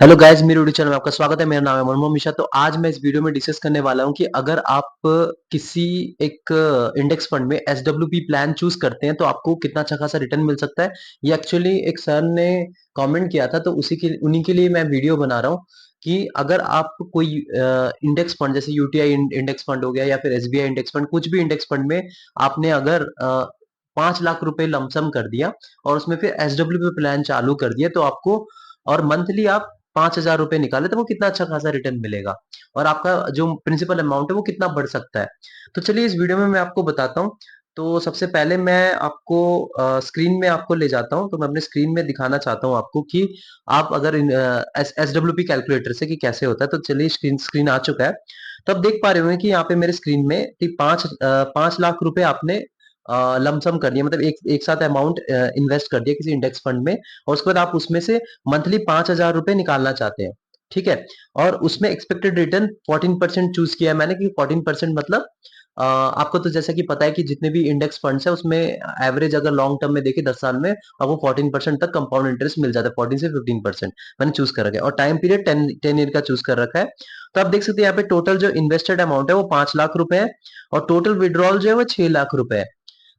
Hello guys, मेरे YouTube channel में आपका स्वागत है। मेरा नाम है मनमोहन मिश्रा। तो आज मैं इस वीडियो में डिस्कस करने वाला हूं कि अगर आप किसी एक इंडेक्स फंड में एसडब्ल्यूपी प्लान चूज करते हैं तो आपको कितना अच्छा खासा रिटर्न मिल सकता है। ये एक्चुअली एक सर ने कमेंट किया था, तो उन्हीं के लिए मैं वीडियो बना रहा हूं कि अगर आप कोई इंडेक्स फंड जैसे यूटीआई इंडेक्स फंड हो गया या फिर एसबीआई इंडेक्स फंड, कुछ भी इंडेक्स फंड में आपने अगर 5 लाख रुपए लमसम कर दिया और उसमें फिर एसडब्ल्यूपी प्लान चालू कर दिया, तो आपको और मंथली आप 5,000 रुपए निकाले तो वो कितना अच्छा खासा रिटर्न मिलेगा और आपका जो प्रिंसिपल अमाउंट है वो कितना बढ़ सकता है। तो चलिए इस वीडियो में मैं आपको बताता हूँ। तो सबसे पहले मैं आपको स्क्रीन में आपको ले जाता हूँ। तो मैं अपने स्क्रीन में दिखाना चाहता हूँ आपको कि आप अगर एस डब्ल्यू पी कैलकुलेटर से कि कैसे होता है। तो चलिए स्क्रीन स्क्रीन आ चुका है। तो आप देख पा रहे होंगे कि यहाँ पे मेरे स्क्रीन में कि 5 लाख रुपए आपने लमसम कर दिया, मतलब एक साथ अमाउंट इन्वेस्ट कर दिया किसी इंडेक्स फंड में, और उसके बाद आप उसमें से मंथली 5,000 रुपए निकालना चाहते हैं। ठीक है। और उसमें एक्सपेक्टेड रिटर्न 14% चूज किया है मैंने, कि 14% मतलब आपको तो जैसा कि पता है कि जितने भी इंडेक्स फंड्स है उसमें एवरेज अगर लॉन्ग टर्म में देखे 10 साल में आपको 14% तक कंपाउंड इंटरेस्ट मिल जाता है। 14 से 15% मैंने चूज कर रखा है और टाइम पीरियड 10 ईयर का चूज कर रखा है। तो आप देख सकते हैं यहाँ पे टोटल जो इन्वेस्टेड अमाउंट है वो 5 लाख रुपए है और टोटल विड्रॉल जो है वो 6 लाख रुपए है।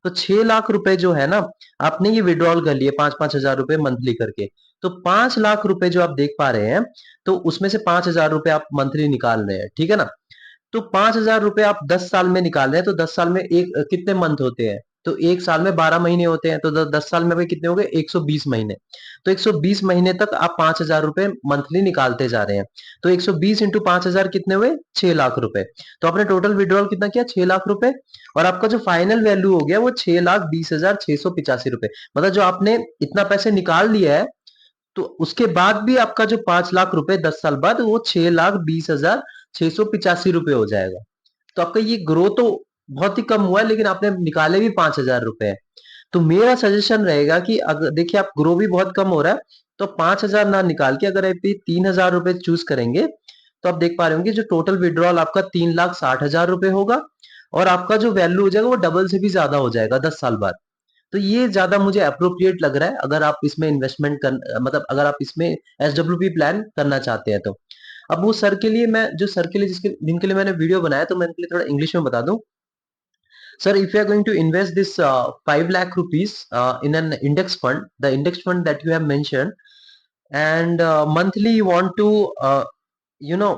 तो 6 लाख रुपए जो है ना, आपने ये विड्रॉल कर लिए 5-5 हजार रुपए मंथली करके। तो 5 लाख रुपए जो आप देख पा रहे हैं, तो उसमें से 5 हजार रुपए आप मंथली निकाल रहे हैं, ठीक है ना। तो 5 हजार रुपए आप 10 साल में निकाल रहे हैं, तो 10 साल में एक कितने मंथ होते हैं? तो एक साल में 12 महीने होते हैं, तो 10 साल में भाई कितने हो गए? 120 महीने। तो 120 महीने तक आप 5 हजार रुपए मंथली निकालते जा रहे हैं। तो 120 इंटू 5 हजार कितने हुए? 6 लाख रुपए। तो आपने टोटल विड्रॉल कितना किया? 6 लाख रुपए। और आपका जो फाइनल वैल्यू हो गया वो 6,20,685 रुपए। मतलब जो आपने इतना पैसे निकाल लिया है, तो उसके बाद भी आपका जो 5 लाख रुपए 10 साल बाद वो 6,20,685 रुपए हो जाएगा। तो आपका ये ग्रो तो बहुत ही कम हुआ है, लेकिन आपने निकाले भी 5,000 रुपए। तो मेरा सजेशन रहेगा कि अगर देखिए आप ग्रो भी बहुत कम हो रहा है, तो 5,000 ना निकाल के अगर आप 3,000 रुपए चूज करेंगे, तो आप देख पा रहे होंगे जो टोटल विड्रॉल आपका 3,60,000 रुपए होगा और आपका जो वैल्यू हो जाएगा वो डबल से भी ज्यादा हो जाएगा 10 साल बाद। तो ये ज्यादा मुझे अप्रोप्रिएट लग रहा है अगर आप इसमें इन्वेस्टमेंट कर, मतलब अगर आप इसमें एसडब्ल्यूपी प्लान करना चाहते हैं तो। अब वो सर के लिए मैं जो सर के लिए जिसके जिनके लिए मैंने वीडियो बनाया, तो मैं इनके लिए थोड़ा इंग्लिश में बता दूं। Sir, if you are going to invest this 5 lakh rupees in an index fund, the index fund that you have mentioned, and monthly you want to, you know,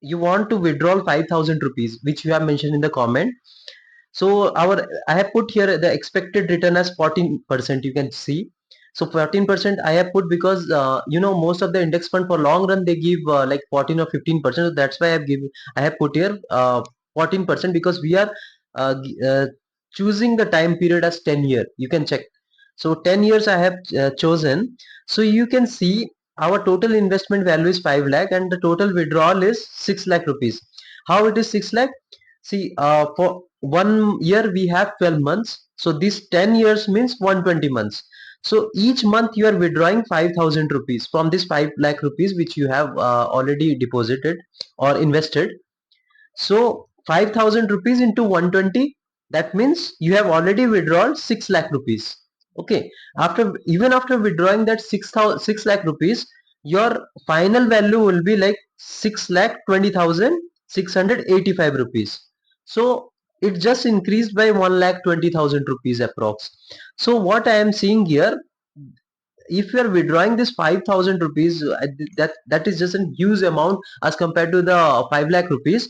you want to withdraw 5,000 rupees, which you have mentioned in the comment. So I have put here the expected return as 14%. You can see. So 14% I have put because most of the index fund for long run they give like 14 or 15%. So that's why I have put here 14% because we are choosing the time period as 10 year. You can check. So 10 years I have chosen. So you can see our total investment value is 5 lakh and the total withdrawal is 6 lakh rupees. How it is 6 lakh? See, for 1 year we have 12 months. So this 10 years means 120 months. So each month you are withdrawing 5,000 rupees from this 5 lakh rupees which you have already deposited or invested. So 5,000 rupees into 120, that means you have already withdrawn 6 lakh rupees. Okay. Even after withdrawing that 6 lakh rupees, your final value will be like 6 lakh 20,685 rupees. So it just increased by 1 lakh 20,000 rupees approx. So what I am seeing here, if you are withdrawing this 5,000 rupees, that is just a huge amount as compared to the 5 lakh rupees.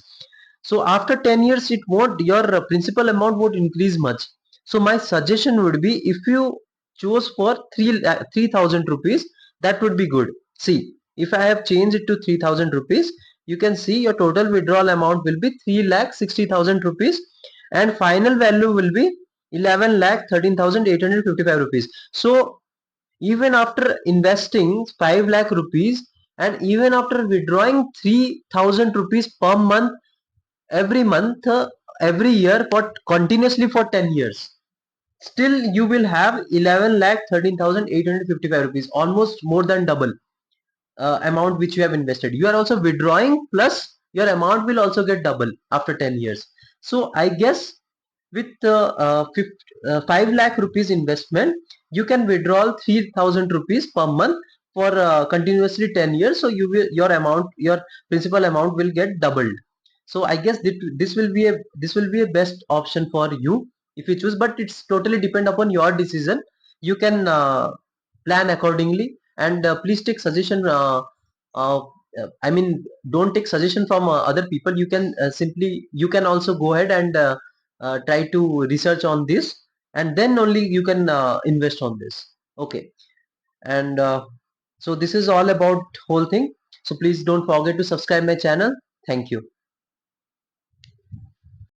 So after 10 years it won't, your principal amount won't increase much. So my suggestion would be, if you choose for 3,000 rupees, that would be good. See, if I have changed it to 3,000 rupees, you can see your total withdrawal amount will be 3,60,000 rupees and final value will be 11,13,855 rupees. So even after investing 5 lakh rupees and even after withdrawing 3,000 rupees per month, every month, every year, for continuously for 10 years, still you will have 11 lakh 13,855 rupees, almost more than double amount which you have invested. You are also withdrawing, plus your amount will also get double after 10 years. So I guess with 5 lakh rupees investment, you can withdraw 3,000 rupees per month for continuously 10 years, so your amount, your principal amount will get doubled. So I guess this will be a best option for you if you choose, but it's totally depend upon your decision. You can plan accordingly, and please take suggestion, uh, I mean, don't take suggestion from other people. You can simply, you can also go ahead and try to research on this, and then only you can invest on this. Okay. And so this is all about whole thing. So please don't forget to subscribe my channel. Thank you.